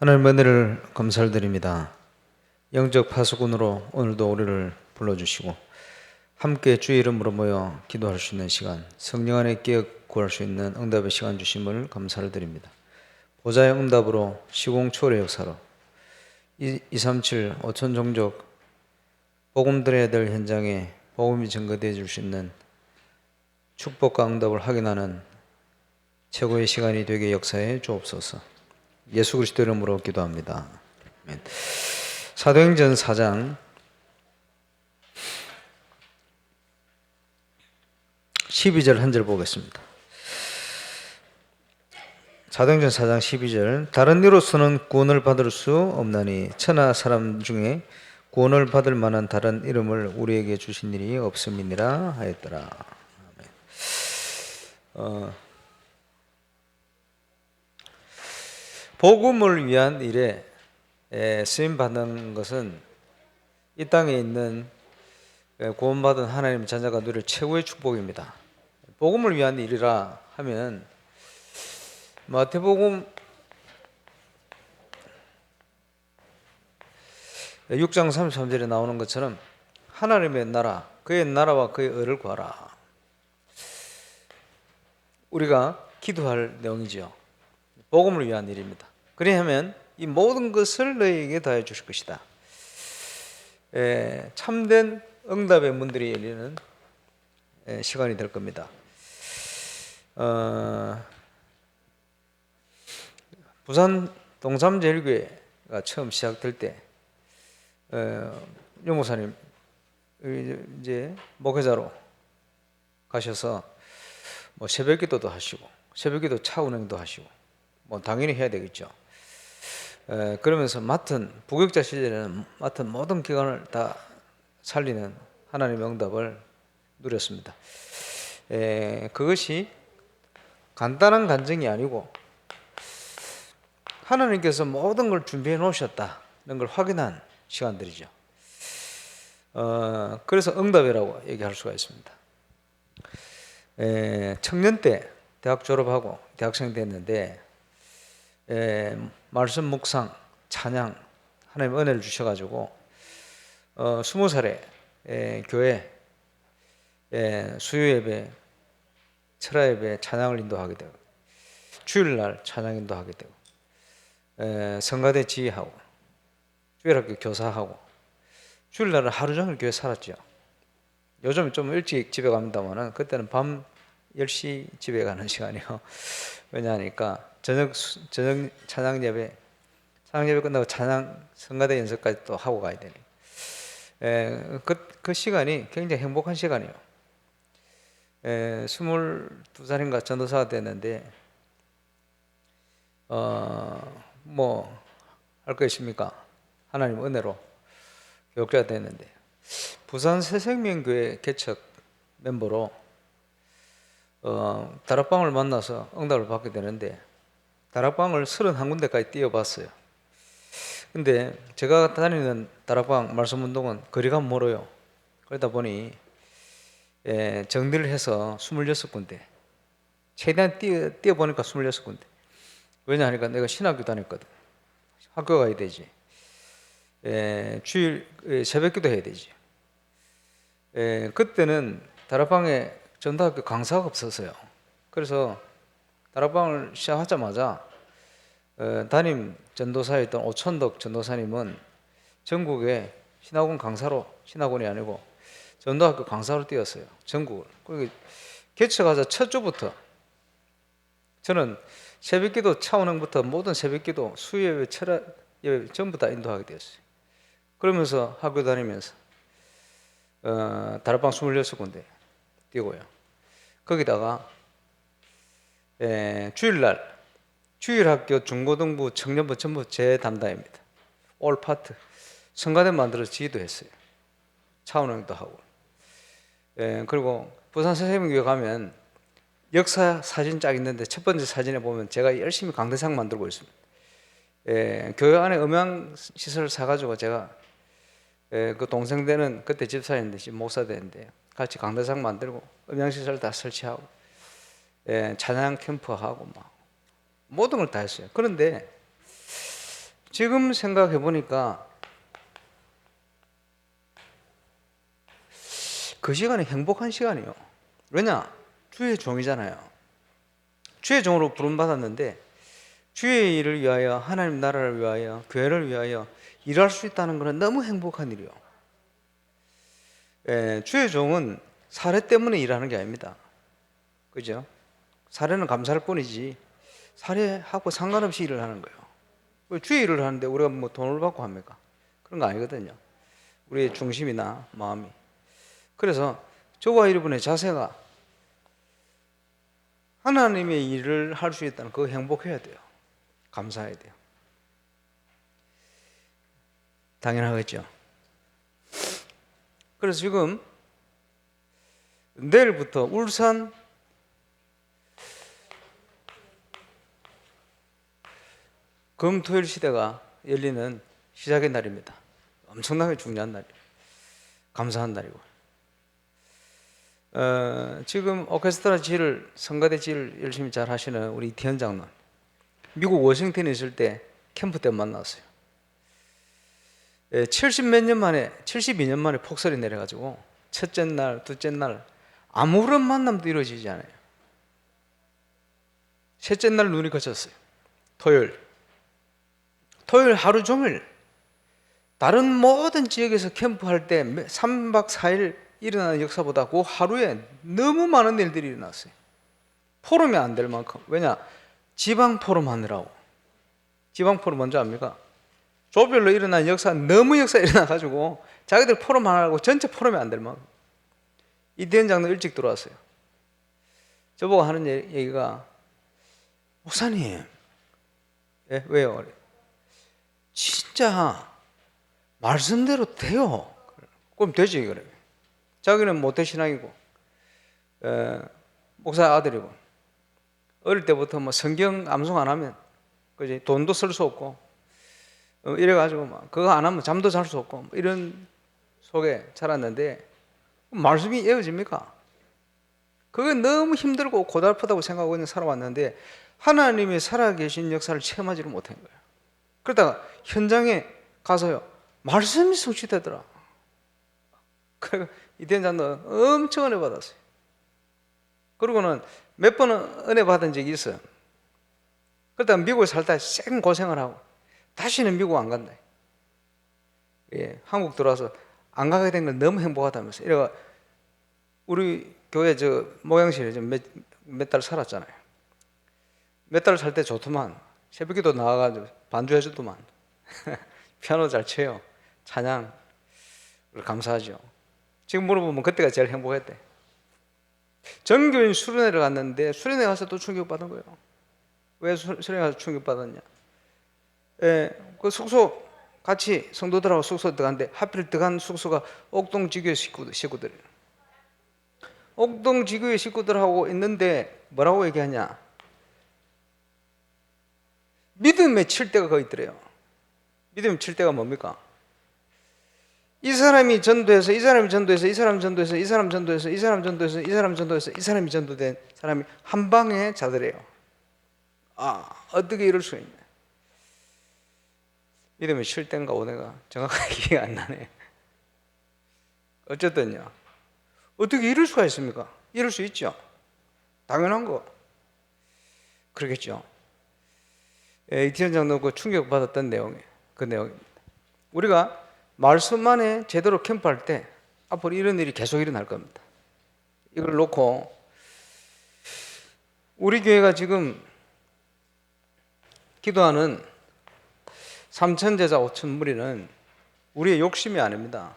하나님 은혜를 감사드립니다. 영적 파수꾼으로 오늘도 우리를 불러주시고 함께 주의 이름으로 모여 기도할 수 있는 시간, 성령 안에 깨어 구할 수 있는 응답의 시간 주심을 감사를 드립니다. 보좌의 응답으로 시공초월의 역사로 237 5천 종족 복음 들어야 될 현장에 복음이 증거되어 줄 수 있는 축복과 응답을 확인하는 최고의 시간이 되게 역사해 주옵소서. 예수 그리스도 이름으로 기도합니다. 아멘. 사도행전 4장 12절 한 절 보겠습니다. 사도행전 4장 12절 다른 이로서는 구원을 받을 수 없나니 천하 사람 중에 구원을 받을 만한 다른 이름을 우리에게 주신 일이 없음이니라 하였더라. 복음을 위한 일에 쓰임받는 것은 이 땅에 있는 구원받은 하나님 자녀가 누릴 최고의 축복입니다. 복음을 위한 일이라 하면 마태복음 6장 33절에 나오는 것처럼 하나님의 나라, 그의 나라와 그의 의를 구하라. 우리가 기도할 내용이죠. 복음을 위한 일입니다. 그리하면 이 모든 것을 너희에게 더해 주실 것이다. 참된 응답의 문들이 열리는 시간이 될 겁니다. 부산 동삼제일교회가 처음 시작될 때 유목사님 이제 목회자로 가셔서 뭐 새벽기도도 하시고 새벽기도 차운행도 하시고 뭐 당연히 해야 되겠죠. 그러면서 부격자 시절에는 맡은 모든 기관을 다 살리는 하나님의 응답을 누렸습니다. 그것이 간단한 간증이 아니고 하나님께서 모든 걸 준비해 놓으셨다는 걸 확인한 시간들이죠. 그래서 응답이라고 얘기할 수가 있습니다. 청년 때 대학 졸업하고 대학생 됐는데 말씀 묵상, 찬양 하나님 은혜를 주셔가지고 20살에 교회 수요예배, 철야예배 찬양을 인도하게 되고 주일날 찬양 인도하게 되고 성가대 지휘하고 주일학교 교사하고 주일날은 하루 종일 교회 살았죠. 요즘 좀 일찍 집에 갑니다만은 그때는 밤 10시 집에 가는 시간이요. 왜냐하니까 저녁 찬양 예배 끝나고 찬양 성가대 연습까지 또 하고 가야 되니 그 시간이 굉장히 행복한 시간이에요. 22살인가 전도사가 됐는데 뭐 할 거 있습니까? 하나님 은혜로 교육자가 됐는데 부산 새생명교회 개척 멤버로 다락방을 만나서 응답을 받게 되는데 다락방을 31군데까지 뛰어봤어요. 근데 제가 다니는 다락방 말씀운동은 거리가 멀어요. 그러다 보니 정리를 해서 26군데 최대한 뛰어보니까 26군데. 왜냐하니까 내가 신학교 다녔거든. 학교 가야 되지. 주일 새벽기도 해야 되지. 그때는 다락방에 전도학교 강사가 없었어요. 그래서 다락방을 시작하자마자 담임 전도사였던 오천덕 전도사님은 전국에 신학원 강사로, 신학원이 아니고 전도학교 강사로 뛰었어요. 전국을. 그리고 개척하자 첫 주부터 저는 새벽기도 차운행부터 모든 새벽기도 수요예배, 철야예배 전부 다 인도하게 되었어요. 그러면서 학교 다니면서 다락방 26군데 뛰고요. 거기다가 주일날 주일학교 중고등부 청년부 전부 제 담당입니다. 올 파트 성가대 만들어서 지휘도 했어요. 차운행도 하고. 그리고 부산 새생명교회 가면 역사 사진 쫙 있는데 첫 번째 사진에 보면 제가 열심히 강대상 만들고 있습니다. 교회 안에 음향시설을 사가지고 제가 그 동생 되는 그때 집사였는데 지금 목사 되는데 같이 강대상 만들고 음향시설 다 설치하고 찬양 캠프하고 막 모든 걸 다 했어요. 그런데 지금 생각해 보니까 그 시간이 행복한 시간이요. 왜냐? 주의 종이잖아요. 주의 종으로 부름받았는데 주의 일을 위하여, 하나님 나라를 위하여, 교회를 위하여 일할 수 있다는 것은 너무 행복한 일이요. 주의 종은 사례 때문에 일하는 게 아닙니다. 그죠? 사례는 감사할 뿐이지 사례하고 상관없이 일을 하는 거예요. 주의 일을 하는데 우리가 뭐 돈을 받고 합니까? 그런 거 아니거든요. 우리의 중심이나 마음이. 그래서 저와 여러분의 자세가 하나님의 일을 할 수 있다는 그거 행복해야 돼요. 감사해야 돼요. 당연하겠죠. 그래서 지금 내일부터 울산 금토일 시대가 열리는 시작의 날입니다. 엄청나게 중요한 날이에요. 감사한 날이고. 지금 오케스트라 지휘를, 성가대 지휘를 열심히 잘 하시는 우리 이태현 장로님, 미국 워싱턴에 있을 때 캠프 때 만났어요. 70몇 년 만에, 72년 만에 폭설이 내려가지고 첫째 날, 둘째 날 아무런 만남도 이루어지지 않아요. 셋째 날 눈이 그쳤어요. 토요일 하루 종일 다른 모든 지역에서 캠프할 때 3박 4일 일어나는 역사보다 그 하루에 너무 많은 일들이 일어났어요. 포럼이 안 될 만큼. 왜냐? 지방 포럼 하느라고. 지방 포럼 뭔지 압니까? 조별로 일어난 역사, 너무 역사 일어나가지고 자기들 포럼 하느라고 전체 포럼이 안 될 만큼. 이태현 장로 일찍 들어왔어요. 저보고 하는 얘기가, 목사님, 예? 왜요? 진짜 말씀대로 돼요. 그럼 되지. 그래. 자기는 모태신앙이고 목사 아들이고 어릴 때부터 뭐 성경 암송 안 하면 그지 돈도 쓸 수 없고 이래가지고 막 그거 안 하면 잠도 잘 수 없고 뭐 이런 속에 자랐는데 말씀이 이어집니까? 그게 너무 힘들고 고달프다고 생각하고 그냥 살아왔는데 하나님이 살아계신 역사를 체험하지를 못한 거예요. 그러다가 현장에 가서요 말씀이 성취되더라. 그래서 이태현 장로 엄청 은혜 받았어요. 그리고는 몇 번은 은혜 받은 적이 있어요. 그러다가 미국에 살다 쌩 고생을 하고 다시는 미국 안 간다. 예, 한국 들어와서 안 가게 된 건 너무 행복하다면서. 이래가 우리 교회 저 목양실에 몇 달 살았잖아요. 몇 달 살 때 좋더만. 새벽기도 나와가지고 반주해주더만. 피아노 잘 쳐요. 찬양 감사하죠. 지금 물어보면 그때가 제일 행복했대. 전교인 수련회를 갔는데 수련회 가서 또 충격받은 거예요. 왜 수련회 가서 충격받았냐? 그 숙소 같이 성도들하고 숙소 들어갔는데 하필 들어간 숙소가 옥동지교회 식구들이에요. 옥동지교회 식구들하고 있는데 뭐라고 얘기하냐? 믿음의 칠대가 거기 있더래요. 믿음의 칠대가 뭡니까? 이 사람이 전도해서 이 사람이 전도해서 이 사람 전도해서 이 사람 전도해서 이 사람 전도해서 이 사람 전도해서 이 사람이 전도된 사람이 한 방에 자더래요. 아, 어떻게 이럴 수가 있냐? 믿음의 7대인가 5대가 정확하게 기억이 안 나네. 어쨌든요. 어떻게 이럴 수가 있습니까? 이럴 수 있죠. 당연한 거. 그러겠죠. 이태현 장로 그 충격받았던 내용이 그 내용입니다. 우리가 말씀 안에 제대로 캠프할 때 앞으로 이런 일이 계속 일어날 겁니다. 이걸 놓고 우리 교회가 지금 기도하는 3,000제자 5,000무리는 우리의 욕심이 아닙니다.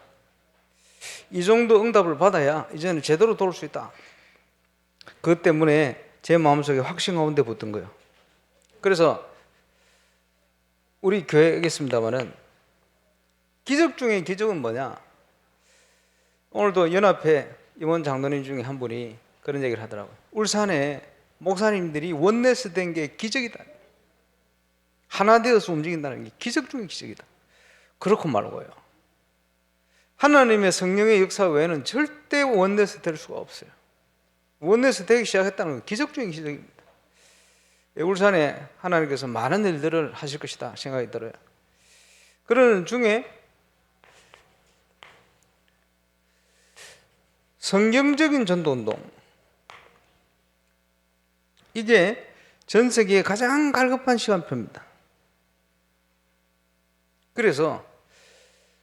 이 정도 응답을 받아야 이제는 제대로 돌을 수 있다. 그것 때문에 제 마음속에 확신 가운데 붙은 거예요. 그래서 우리 교회에 있겠습니다마는 기적 중에 기적은 뭐냐? 오늘도 연합회 임원 장로님 중에 한 분이 그런 얘기를 하더라고요. 울산에 목사님들이 원내스 된 게 기적이다. 하나 되어서 움직인다는 게 기적 중에 기적이다. 그렇고 말고요. 하나님의 성령의 역사 외에는 절대 원내스 될 수가 없어요. 원내스 되기 시작했다는 건 기적 중에 기적입니다. 울산에 하나님께서 많은 일들을 하실 것이다 생각이 들어요. 그러는 중에 성경적인 전도운동, 이게 전 세계에 가장 갈급한 시간표입니다. 그래서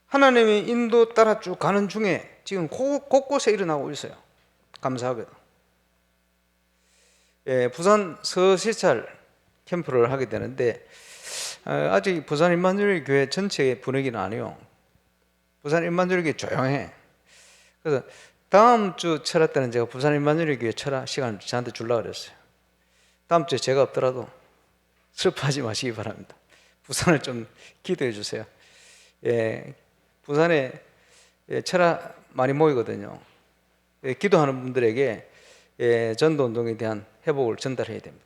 하나님의 인도 따라 쭉 가는 중에 지금 곳곳에 일어나고 있어요. 감사하게도. 부산 서시찰 캠프를 하게 되는데 아직 부산 임마누엘 교회 전체의 분위기는 아니에요. 부산 임마누엘 교회 조용해. 그래서 다음 주 철학 때는 제가 부산 임마누엘 교회 철학 시간을 저한테 주려고 그랬어요. 다음 주에 제가 없더라도 슬퍼하지 마시기 바랍니다. 부산을 좀 기도해 주세요. 부산에 철학 많이 모이거든요. 기도하는 분들에게 전도운동에 대한 회복을 전달해야 됩니다.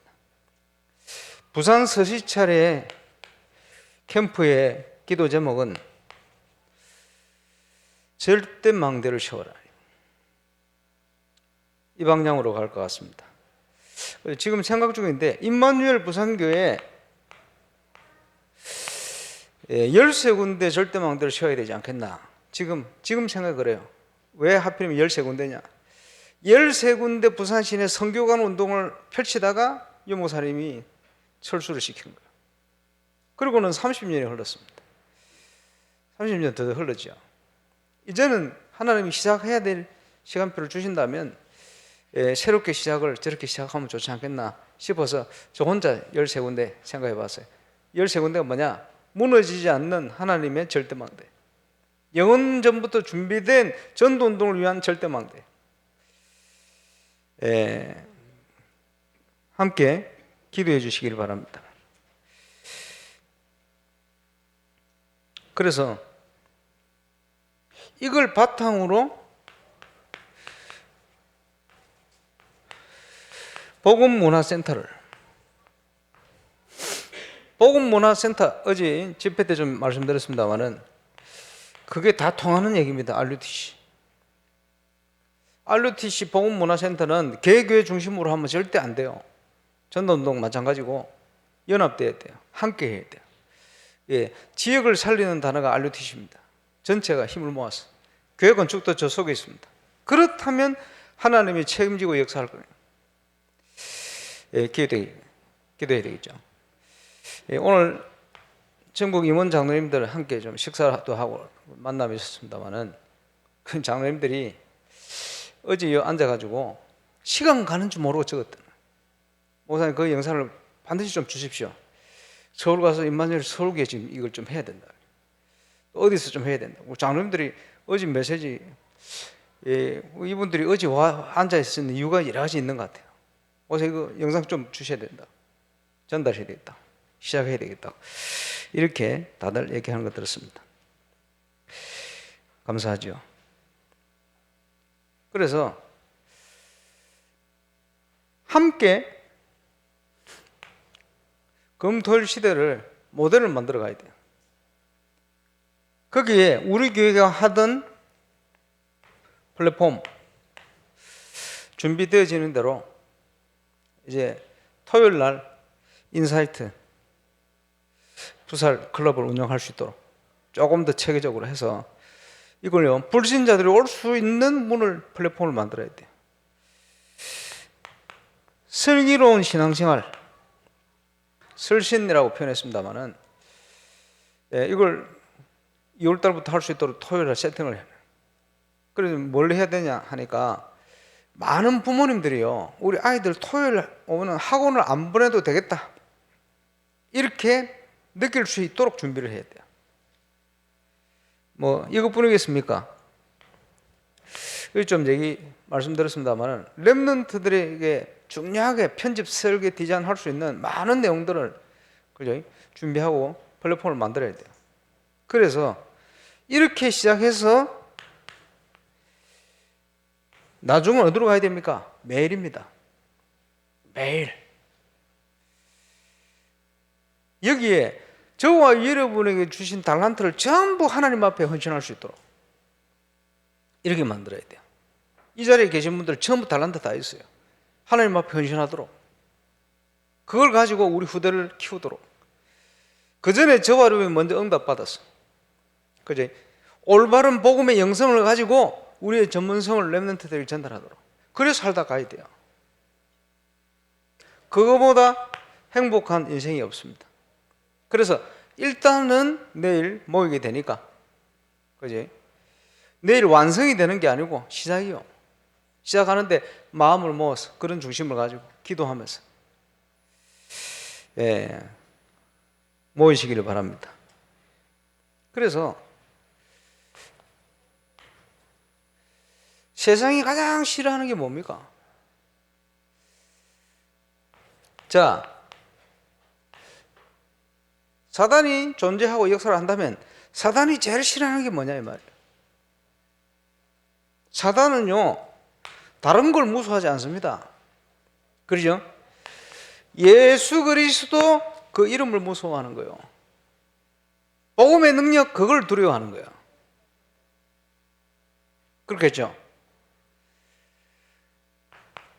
부산 서시찰의 캠프의 기도 제목은 절대망대를 세워라. 이 방향으로 갈 것 같습니다. 지금 생각 중인데 임마누엘 부산교회 13군데 절대망대를 세워야 되지 않겠나. 지금 생각을 해요. 왜 하필이면 13군데냐. 13군데 부산 시내 선교관 운동을 펼치다가 유 목사님이 철수를 시킨 거예요. 그리고는 30년이 흘렀습니다. 30년 더 흘렀죠. 이제는 하나님이 시작해야 될 시간표를 주신다면 새롭게 시작을 저렇게 시작하면 좋지 않겠나 싶어서 저 혼자 13군데 생각해 봤어요. 13군데가 뭐냐? 무너지지 않는 하나님의 절대망대, 영원전부터 준비된 전도운동을 위한 절대망대. 함께 기도해 주시길 바랍니다. 그래서 이걸 바탕으로 복음문화센터를, 복음문화센터 어제 집회 때 좀 말씀드렸습니다만은 그게 다 통하는 얘기입니다. RUTC 복음문화센터는 개교회 중심으로 하면 절대 안 돼요. 전도운동 마찬가지고 연합돼야 돼요. 함께 해야 돼요. 지역을 살리는 단어가 RUTC입니다. 전체가 힘을 모아서. 교회 건축도 저 속에 있습니다. 그렇다면 하나님이 책임지고 역사할 거예요. 기도해야 되겠죠. 오늘 전국 임원 장로님들 함께 좀 식사도 하고 만남이 있었습니다만은 그 장로님들이 어제 여기 앉아가지고 시간 가는 줄 모르고 적었던, 목사님 그 영상을 반드시 좀 주십시오. 서울 가서 임마누엘 서울교회 지금 이걸 좀 해야 된다. 어디서 좀 해야 된다. 장로님들이 어제 메시지, 이분들이 어제 앉아 있었는 이유가 여러 가지 있는 것 같아요. 그래서 이거 영상 좀 주셔야 된다. 전달해야 되겠다. 시작해야 되겠다. 이렇게 다들 얘기하는 것 들었습니다. 감사하죠. 그래서 함께 검토할 시대를 모델을 만들어 가야 돼요. 거기에 우리 교회가 하던 플랫폼 준비되어지는 대로 이제 토요일 날 인사이트 부살 클럽을 운영할 수 있도록 조금 더 체계적으로 해서 이걸요, 불신자들이 올 수 있는 문을, 플랫폼을 만들어야 돼요. 슬기로운 신앙생활, 설신이라고 표현했습니다만은 이걸 2월달부터 할 수 있도록 토요일에 세팅을 해요. 그래서 뭘 해야 되냐 하니까 많은 부모님들이요, 우리 아이들 토요일 오면 학원을 안 보내도 되겠다, 이렇게 느낄 수 있도록 준비를 해야 돼요. 뭐 이것뿐이겠습니까? 좀 말씀드렸습니다만 렘넌트들에게 중요하게 편집, 설계, 디자인 할 수 있는 많은 내용들을, 그죠? 준비하고 플랫폼을 만들어야 돼요. 그래서 이렇게 시작해서 나중은 어디로 가야 됩니까? 매일입니다. 매일. 여기에 저와 여러분에게 주신 달란트를 전부 하나님 앞에 헌신할 수 있도록 이렇게 만들어야 돼요. 이 자리에 계신 분들 전부 달란트 다 있어요. 하나님 앞에 헌신하도록, 그걸 가지고 우리 후대를 키우도록. 그 전에 저와 여러분이 먼저 응답받았어. 그지? 올바른 복음의 영성을 가지고 우리의 전문성을 렘넌트들이 전달하도록. 그래 살다 가야 돼요. 그거보다 행복한 인생이 없습니다. 그래서 일단은 내일 모이게 되니까, 그지? 내일 완성이 되는 게 아니고 시작이요. 시작하는데 마음을 모아서 그런 중심을 가지고 기도하면서 모이시기를 바랍니다. 그래서 세상이 가장 싫어하는 게 뭡니까? 자, 사단이 존재하고 역사를 한다면 사단이 제일 싫어하는 게 뭐냐 이 말이에요. 사단은요 다른 걸 무서워하지 않습니다. 그렇죠? 예수 그리스도 그 이름을 무서워하는 거예요. 복음의 능력 그걸 두려워하는 거예요. 그렇겠죠?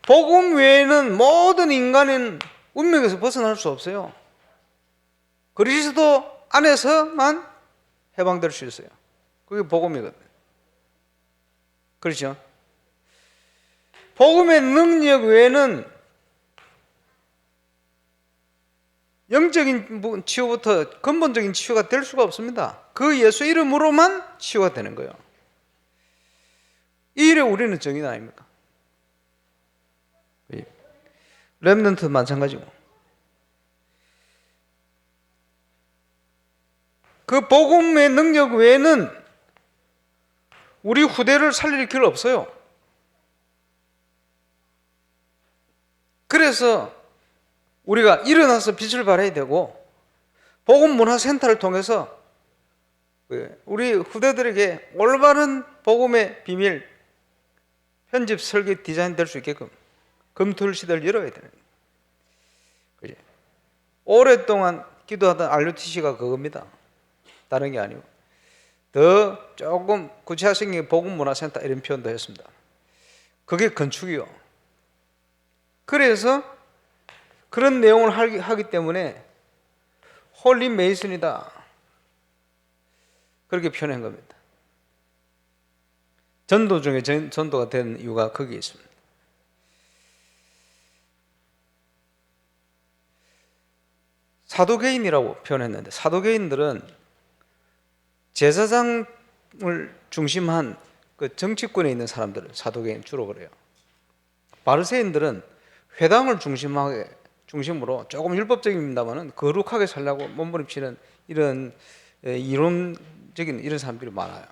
복음 외에는 모든 인간은 운명에서 벗어날 수 없어요. 그리스도 안에서만 해방될 수 있어요. 그게 복음이거든요. 그렇죠? 복음의 능력 외에는 영적인 치유부터 근본적인 치유가 될 수가 없습니다. 그 예수 이름으로만 치유가 되는 거예요. 이 일에 우리는 정인 아닙니까? 렘넌트 마찬가지고. 그 복음의 능력 외에는 우리 후대를 살릴 길 없어요. 그래서 우리가 일어나서 빛을 발해야 되고 복음문화센터를 통해서 우리 후대들에게 올바른 복음의 비밀 편집, 설계, 디자인 될 수 있게끔 검토할 시대를 열어야 되는 거예요. 오랫동안 기도하던 RUTC가 그겁니다. 다른 게 아니고 더 조금 구체화적인 복음문화센터 이런 표현도 했습니다. 그게 건축이요. 그래서 그런 내용을 하기 때문에 홀리 메이슨이다 그렇게 표현한 겁니다. 전도 중에 전도가 된 이유가 거기에 있습니다. 사도개인이라고 표현했는데 사도개인들은 제사장을 중심한 그 정치권에 있는 사람들을 사도개인 주로 그래요. 바리새인들은 회당을 중심으로 조금 율법적입니다만은 거룩하게 살려고 몸부림치는 이런 이론적인 이런 사람들이 많아요.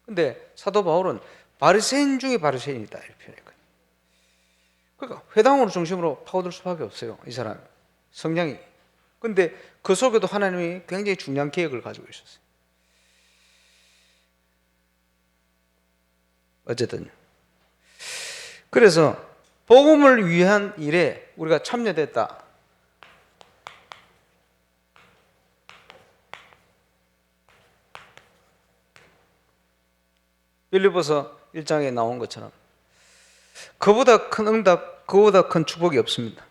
근데 사도 바울은 바리새인 중에 바리새인이다 이렇게 표현했거든요. 그러니까 회당으로 중심으로 파고들 수밖에 없어요. 이 사람 성향이. 근데 그 속에도 하나님이 굉장히 중요한 계획을 가지고 있었어요. 어쨌든 그래서 복음을 위한 일에 우리가 참여됐다. 빌립보서 1장에 나온 것처럼 그보다 큰 응답, 그보다 큰 축복이 없습니다.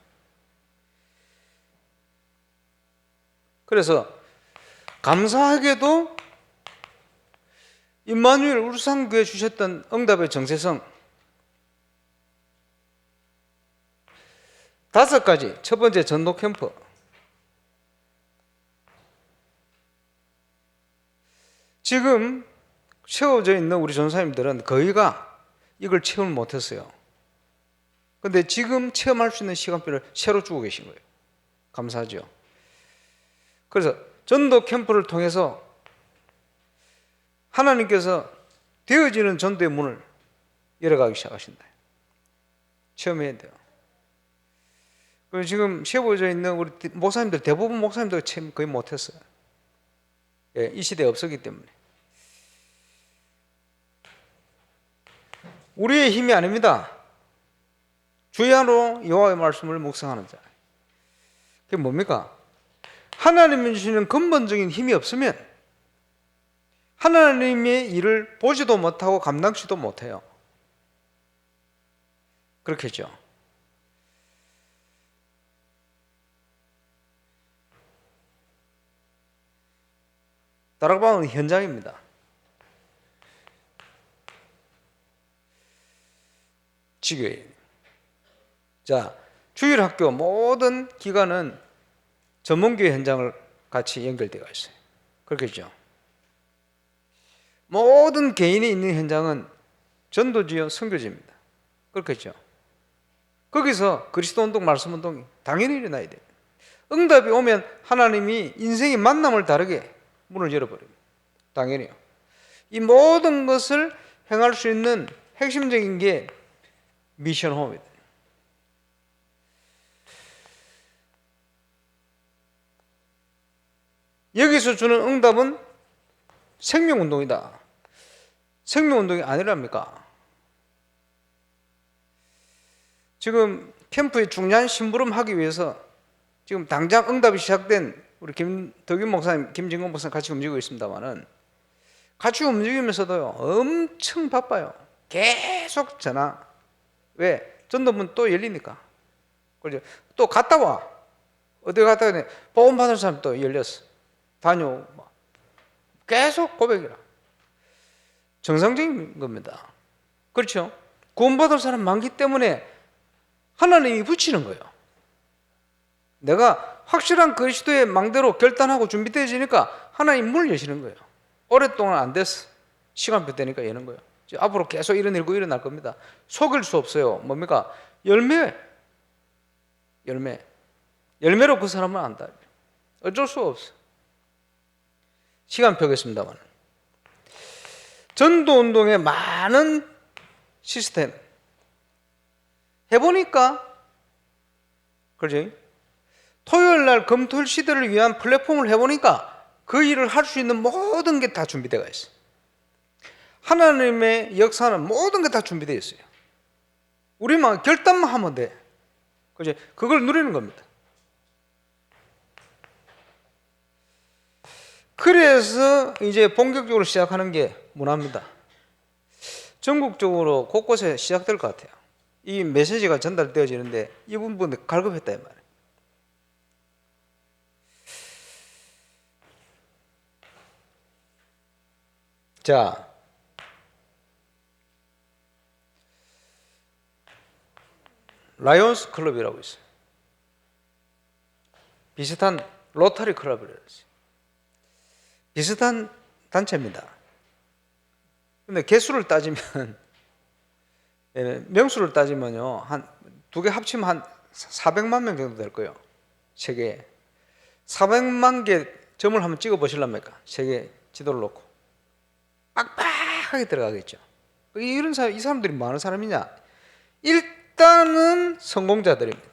그래서 감사하게도 임마누엘 울산교회 주셨던 응답의 정체성 5가지. 첫 번째 전도 캠프. 지금 채워져 있는 우리 전사님들은 거의가 이걸 체험을 못했어요. 근데 지금 체험할 수 있는 시간표를 새로 주고 계신 거예요. 감사하죠. 그래서 전도 캠프를 통해서 하나님께서 되어지는 전도의 문을 열어가기 시작하신다. 체험해야 돼요. 그리고 지금 세워져 있는 우리 목사님들, 대부분 목사님들 체험 거의 못했어요. 이 시대에 없었기 때문에. 우리의 힘이 아닙니다. 주야로 여호와의 말씀을 묵상하는 자. 그게 뭡니까? 하나님이 주시는 근본적인 힘이 없으면 하나님의 일을 보지도 못하고 감당치도 못해요. 그렇겠죠. 다락방은 현장입니다. 지교회. 자, 주일학교 모든 기관은 전문교회 현장을 같이 연결되어 있어요. 그렇겠죠? 모든 개인이 있는 현장은 전도지요 선교지입니다. 그렇겠죠? 거기서 그리스도 운동, 말씀 운동이 당연히 일어나야 돼요. 응답이 오면 하나님이 인생의 만남을 다르게 문을 열어버립니다. 당연히요. 이 모든 것을 행할 수 있는 핵심적인 게 미션 홈입니다. 여기서 주는 응답은 생명운동이다. 생명운동이 아니랍니까? 지금 캠프에 중요한 심부름 하기 위해서 지금 당장 응답이 시작된 우리 덕윤 목사님, 김진공 목사님 같이 움직이고 있습니다만은 같이 움직이면서도요 엄청 바빠요. 계속 전화. 왜? 전도문 또 열리니까. 그죠? 또 갔다 와. 어디 갔다 오니 보험 받은 사람 또 열렸어. 다녀오고 계속 고백이라. 정상적인 겁니다. 그렇죠? 구원받을 사람 많기 때문에 하나님이 붙이는 거예요. 내가 확실한 그리스도의 망대로 결단하고 준비되어지니까 하나님 문을 여시는 거예요. 오랫동안 안 됐어. 시간표 되니까 여는 거예요. 앞으로 계속 이런 일고 일어날 겁니다. 속일 수 없어요. 뭡니까? 열매로 그 사람은 안다. 어쩔 수 없어. 시간 펴겠습니다만, 전도운동의 많은 시스템 해보니까, 그렇지? 토요일날 금토일 시대를 위한 플랫폼을 해보니까 그 일을 할 수 있는 모든 게 다 준비되어 있어요. 하나님의 역사는 모든 게 다 준비되어 있어요. 우리만 결단만 하면 돼. 그렇지? 그걸 누리는 겁니다. 그래서 이제 본격적으로 시작하는 게 문화입니다. 전국적으로 곳곳에 시작될 것 같아요. 이 메시지가 전달되어지는데 이 부분에 갈급했다 이 말이에요. 자, 라이온스 클럽이라고 있어요. 비슷한 로터리 클럽이라고 있어요. 비슷한 단체입니다. 근데 개수를 따지면, 명수를 따지면요, 한 두 개 합치면 한 400만 명 정도 될 거예요. 세계에. 400만 개 점을 한번 찍어 보실랍니까? 세계 지도를 놓고. 빡빡하게 들어가겠죠. 이런 사람, 이 사람들이 많은 사람이냐? 일단은 성공자들입니다.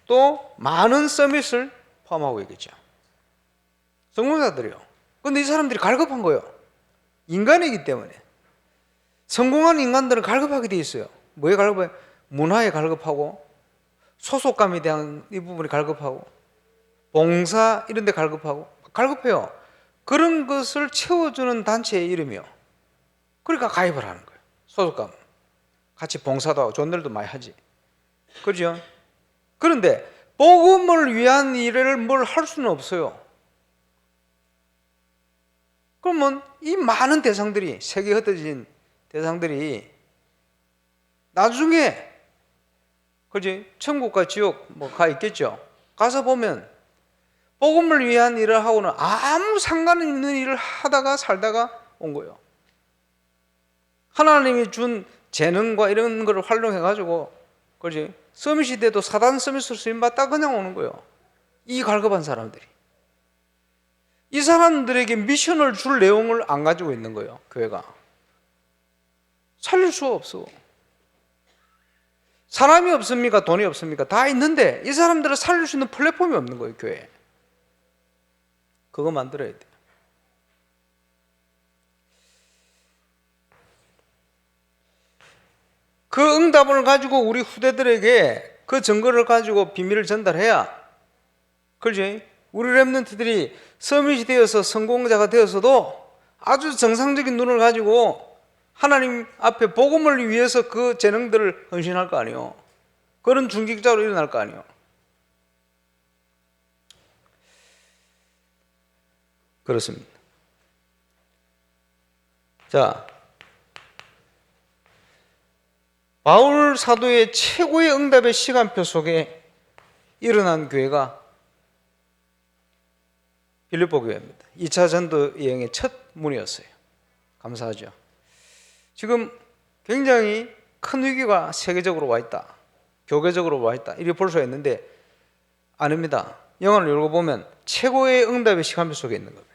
또 많은 서밋을 포함하고 있겠죠. 성공자들이요. 근데 이 사람들이 갈급한 거예요. 인간이기 때문에. 성공한 인간들은 갈급하게 돼 있어요. 뭐에 갈급해요? 문화에 갈급하고, 소속감에 대한 이 부분이 갈급하고, 봉사 이런 데 갈급하고, 갈급해요. 그런 것을 채워주는 단체의 이름이요. 그러니까 가입을 하는 거예요. 소속감. 같이 봉사도 하고 좋은 일도 많이 하지. 그렇죠? 그런데 복음을 위한 일을 뭘 할 수는 없어요. 그러면 이 많은 대상들이, 세계에 흩어진 대상들이 나중에, 그지? 천국과 지옥 뭐 가 있겠죠. 가서 보면 복음을 위한 일을 하고는 아무 상관 있는 일을 하다가 살다가 온 거예요. 하나님이 준 재능과 이런 걸 활용해가지고, 그지? 서밋이 돼도 사단 서밋으로 쓰임받다 그냥 오는 거예요. 이 갈급한 사람들이. 이 사람들에게 미션을 줄 내용을 안 가지고 있는 거예요, 교회가. 살릴 수가 없어. 사람이 없습니까? 돈이 없습니까? 다 있는데 이 사람들을 살릴 수 있는 플랫폼이 없는 거예요, 교회에. 그거 만들어야 돼요. 그 응답을 가지고 우리 후대들에게 그 증거를 가지고 비밀을 전달해야, 그렇지? 우리 랩런트들이 서밋이 되어서 성공자가 되어서도 아주 정상적인 눈을 가지고 하나님 앞에 복음을 위해서 그 재능들을 헌신할 거 아니에요. 그런 중직자로 일어날 거 아니에요. 그렇습니다. 자, 바울 사도의 최고의 응답의 시간표 속에 일어난 교회가 빌립보 교회입니다. 2차 전도 여행의 첫 문이었어요. 감사하죠. 지금 굉장히 큰 위기가 세계적으로 와 있다, 교계적으로 와 있다, 이렇게 볼 수가 있는데 아닙니다. 영화를 읽어보면 최고의 응답의 시간표 속에 있는 겁니다.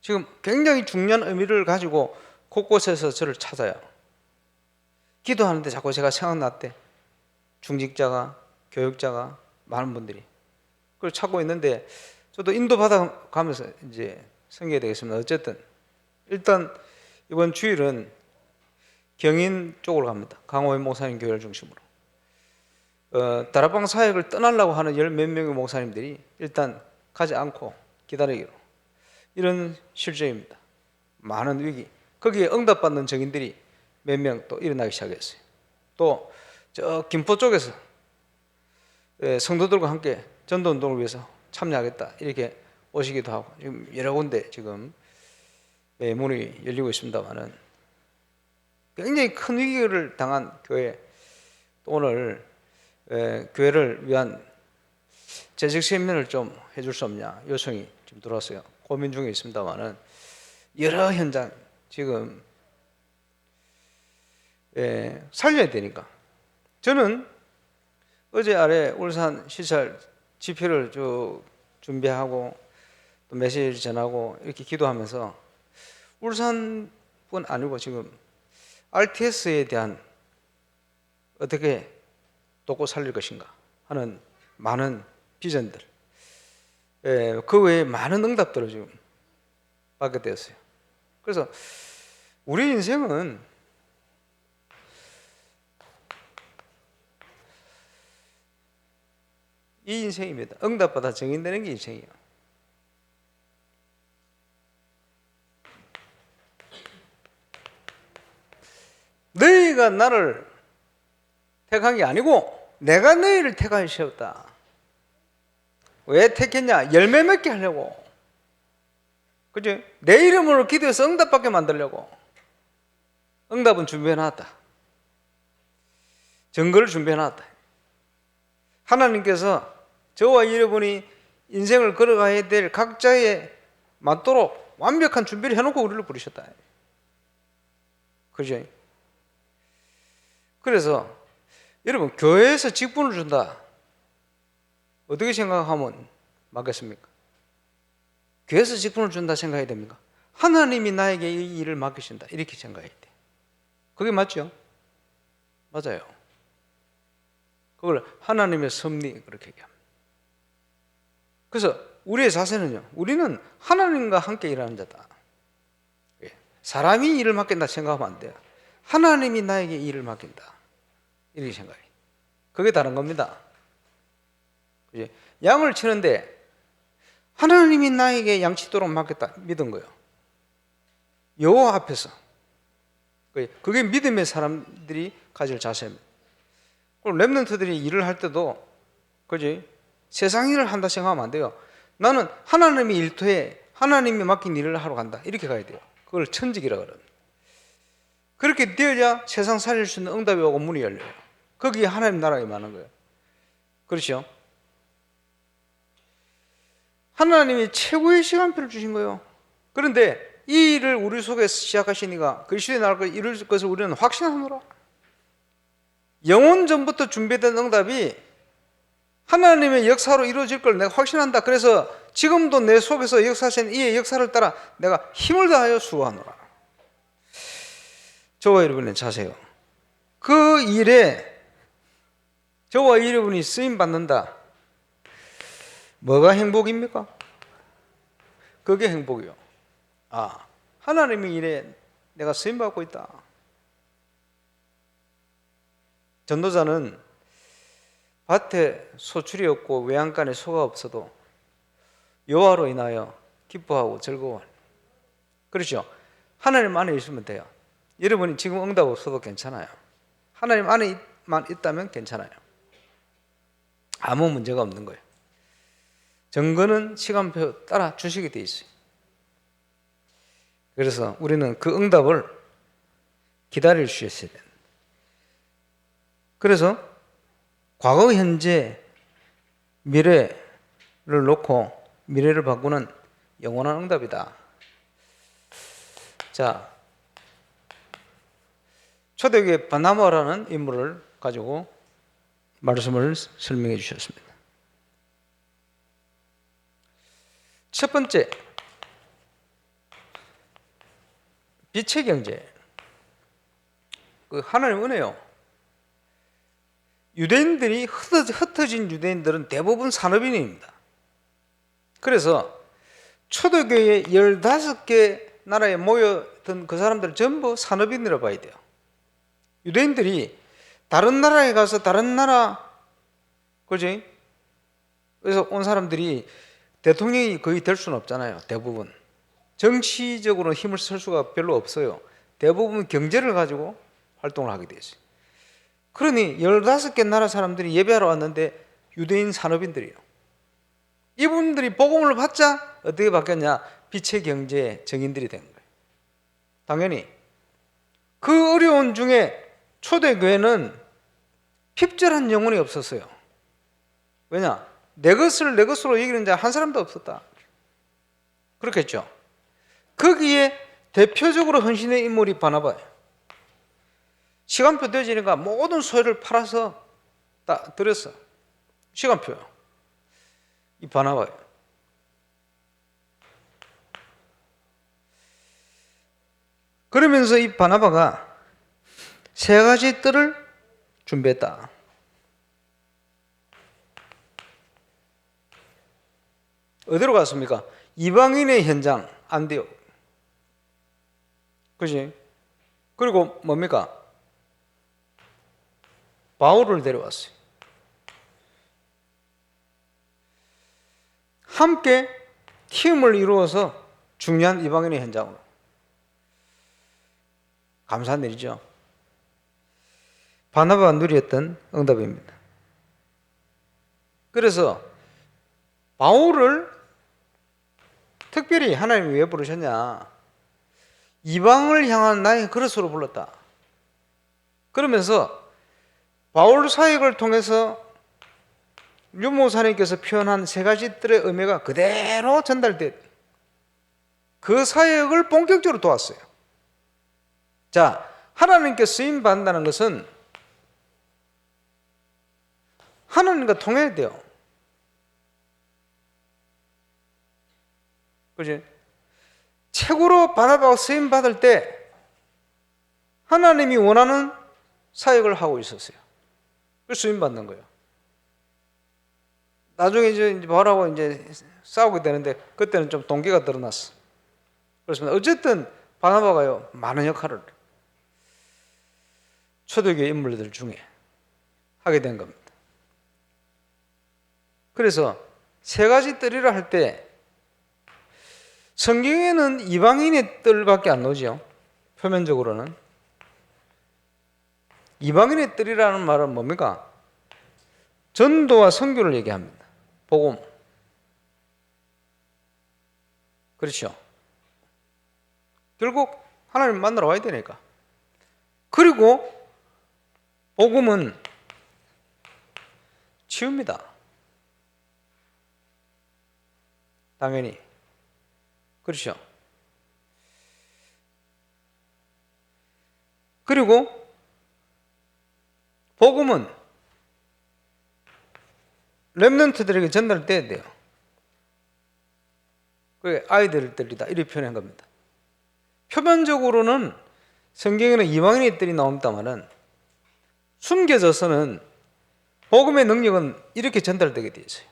지금 굉장히 중요한 의미를 가지고 곳곳에서 저를 찾아요. 기도하는데 자꾸 제가 생각났대. 중직자가, 교육자가, 많은 분들이 그걸 찾고 있는데, 저도 인도받아 가면서 이제 섬겨야 되겠습니다. 어쨌든 일단 이번 주일은 경인 쪽으로 갑니다. 강호의 목사님 교회를 중심으로 다락방 사역을 떠나려고 하는 열 몇 명의 목사님들이 일단 가지 않고 기다리기로, 이런 실정입니다. 많은 위기, 거기에 응답받는 증인들이 몇 명 또 일어나기 시작했어요. 또 저 김포 쪽에서 성도들과 함께 전도운동을 위해서 참여하겠다 이렇게 오시기도 하고, 지금 여러 군데 지금 문이 열리고 있습니다만은 굉장히 큰 위기를 당한 교회, 또 오늘 교회를 위한 재직 세미나를 좀 해줄 수 없냐 요청이 지금 들어왔어요. 고민 중에 있습니다만은 여러 현장 지금 살려야 되니까, 저는 어제 아래 울산 시찰 집회를 쭉 준비하고 또 메시지를 전하고 이렇게 기도하면서 울산뿐 아니고 지금 RTS에 대한 어떻게 돕고 살릴 것인가 하는 많은 비전들, 그 외에 많은 응답들을 지금 받게 되었어요. 그래서 우리 인생은 이 인생입니다. 응답받아 정인되는 게 인생이에요. 너희가 나를 택한 게 아니고 내가 너희를 택하셨다. 왜 택했냐? 열매 맺게 하려고. 그죠? 내 이름으로 기도해서 응답받게 만들려고. 응답은 준비해놨다. 증거를 준비해놨다. 하나님께서 저와 여러분이 인생을 걸어가야 될 각자에 맞도록 완벽한 준비를 해놓고 우리를 부르셨다. 그죠? 그래서 여러분, 교회에서 직분을 준다, 어떻게 생각하면 맞겠습니까? 교회에서 직분을 준다 생각해야 됩니까? 하나님이 나에게 이 일을 맡기신다 이렇게 생각해야 돼. 그게 맞죠? 맞아요. 그걸 하나님의 섭리 그렇게 얘기합니다. 그래서 우리의 자세는요, 우리는 하나님과 함께 일하는 자다. 사람이 일을 맡긴다 생각하면 안 돼요. 하나님이 나에게 일을 맡긴다 이렇게 생각해요. 그게 다른 겁니다. 양을 치는데 하나님이 나에게 양치도록 맡겼다 믿은 거예요. 여호와 앞에서. 그게 믿음의 사람들이 가질 자세입니다. 그럼 렘넌트들이 일을 할 때도, 그지? 세상 일을 한다 생각하면 안 돼요. 나는 하나님의 일터에 하나님이 맡긴 일을 하러 간다 이렇게 가야 돼요. 그걸 천직이라고 그래요. 그렇게 되어야 세상 살릴 수 있는 응답이 오고 문이 열려요. 거기에 하나님 나라가 임하는 거예요. 그렇죠? 하나님이 최고의 시간표를 주신 거예요. 그런데 이 일을 우리 속에서 시작하시니까 그리스도의 나라가 이룰 것을 우리는 확신하노라. 영원 전부터 준비된 응답이 하나님의 역사로 이루어질 걸 내가 확신한다. 그래서 지금도 내 속에서 역사하신 이의 역사를 따라 내가 힘을 다하여 수고하노라. 저와 여러분의 자세요. 그 일에 저와 여러분이 쓰임 받는다. 뭐가 행복입니까? 그게 행복이요. 아, 하나님의 일에 내가 쓰임 받고 있다. 전도자는 밭에 소출이 없고 외양간에 소가 없어도 여호와로 인하여 기뻐하고 즐거워하는, 그렇죠? 하나님 안에 있으면 돼요. 여러분이 지금 응답 없어도 괜찮아요. 하나님 안에만 있다면 괜찮아요. 아무 문제가 없는 거예요. 정거는 시간표 따라 주시게 돼 있어요. 그래서 우리는 그 응답을 기다릴 수 있어야 돼요. 그래서 과거, 현재, 미래를 놓고 미래를 바꾸는 영원한 응답이다. 자, 초대교회 바나바라는 인물을 가지고 말씀을 설명해 주셨습니다. 첫 번째, 빛의 경제. 그 하나님 은혜요. 유대인들이 흩어진 유대인들은 대부분 산업인입니다. 그래서 초대교회 15개 나라에 모였던 그 사람들 전부 산업인이라고 봐야 돼요. 유대인들이 다른 나라에 가서 다른 나라, 그지? 그래서 온 사람들이 대통령이 거의 될 수는 없잖아요. 대부분. 정치적으로 힘을 쓸 수가 별로 없어요. 대부분 경제를 가지고 활동을 하게 되었어요. 그러니 15개 나라 사람들이 예배하러 왔는데 유대인 산업인들이에요. 이분들이 복음을 받자 어떻게 바뀌었냐? 빛의 경제의 정인들이 된 거예요. 당연히 그 어려운 중에 초대교회는 핍절한 영혼이 없었어요. 왜냐? 내 것을 내 것으로 여기는 자 한 사람도 없었다. 그렇겠죠? 거기에 대표적으로 헌신의 인물이 바나바예요. 시간표 되어지니까 모든 소유를 팔아서 다 드렸어. 시간표요. 이 바나바예요. 그러면서 이 바나바가 3가지 뜰을 준비했다. 어디로 갔습니까? 이방인의 현장 안디옥. 그지? 그리고 뭡니까? 바울을 데려왔어요. 함께 팀을 이루어서 중요한 이방인의 현장으로. 감사한 일이죠. 바나바가 누렸던 응답입니다. 그래서 바울을 특별히 하나님이 왜 부르셨냐? 이방을 향한 나의 그릇으로 불렀다. 그러면서 바울 사역을 통해서 유목사님께서 표현한 3가지 뜰의 의미가 그대로 전달돼 그 사역을 본격적으로 도왔어요. 자, 하나님께 쓰임 받는다는 것은 하나님과 통해야 돼요. 그지? 최고로 바나바가 쓰임 받을 때 하나님이 원하는 사역을 하고 있었어요. 그래서 쓰임 받는 거예요. 나중에 이제 바울하고 이제 싸우게 되는데 그때는 좀 동기가 드러났어. 그렇습니다. 어쨌든 바나바가요 많은 역할을 초대교회 인물들 중에 하게 된 겁니다. 그래서 3가지 뜰이라 할 때 성경에는 이방인의 뜰밖에 안 나오죠. 표면적으로는. 이방인의 뜰이라는 말은 뭡니까? 전도와 선교를 얘기합니다. 복음. 그렇죠. 결국 하나님 만나러 와야 되니까. 그리고 복음은 치유입니다. 당연히. 그렇죠. 그리고 복음은 렘넌트들에게 전달돼야 돼요. 그게 아이들들이다 이렇게 표현한 겁니다. 표면적으로는 성경에는 이방인의 뜰이 나옵니다만은 숨겨져서는 복음의 능력은 이렇게 전달되게 되어 있어요.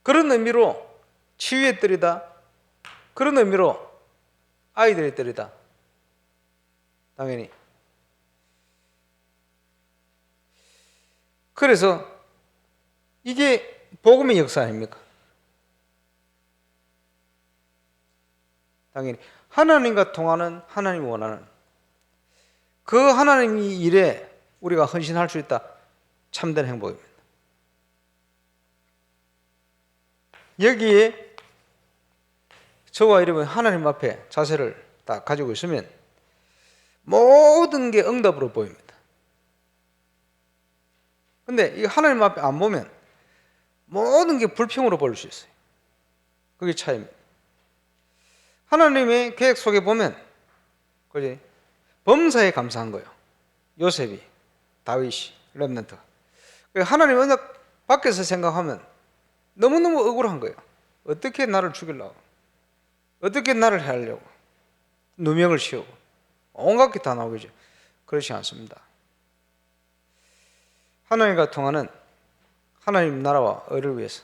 그런 의미로 치유의 뜰이다. 그런 의미로 아이들의 뜰이다. 당연히. 그래서 이게 복음의 역사 아닙니까? 당연히 하나님과 통하는 하나님이 원하는 그 하나님의 일에 우리가 헌신할 수 있다. 참된 행복입니다. 여기에 저와 여러분 하나님 앞에 자세를 딱 가지고 있으면 모든 게 응답으로 보입니다. 근데 이 하나님 앞에 안 보면 모든 게 불평으로 보일 수 있어요. 그게 차이입니다. 하나님의 계획 속에 보면 그지? 범사에 감사한 거예요. 요셉이, 다윗이, 렘넌트. 하나님 언약 밖에서 생각하면 너무너무 억울한 거예요. 어떻게 나를 죽이려고, 어떻게 나를 해하려고, 누명을 씌우고 온갖 게 다 나오겠죠. 그렇지 않습니다. 하나님과 통하는 하나님 나라와 의를 위해서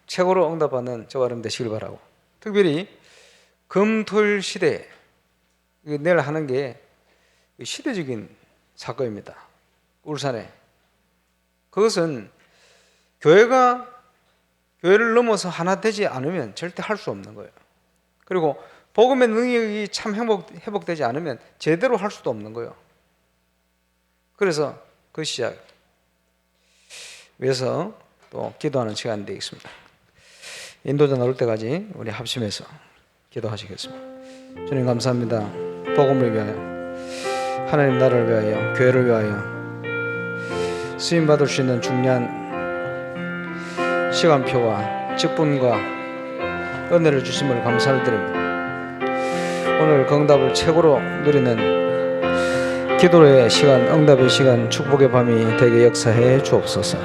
최고로 응답받는 저와 여러분 되시길 바라고, 특별히 금토일 시대에 내일 하는 게 시대적인 사건입니다. 울산에. 그것은 교회를 넘어서 하나 되지 않으면 절대 할 수 없는 거예요. 그리고 복음의 능력이 참 회복되지 않으면 제대로 할 수도 없는 거예요. 그래서 그 시작 위해서 또 기도하는 시간이 되겠습니다. 인도자 나올 때까지 우리 합심해서 기도하시겠습니다. 주님 감사합니다. 복음을 위하여, 하나님 나라를 위하여, 교회를 위하여 쓰임 받을 수 있는 중요한 시간표와 직분과 은혜를 주심을 감사를 드립니다. 오늘 응답을 최고로 누리는 기도의 시간, 응답의 시간, 축복의 밤이 되게 역사해 주옵소서.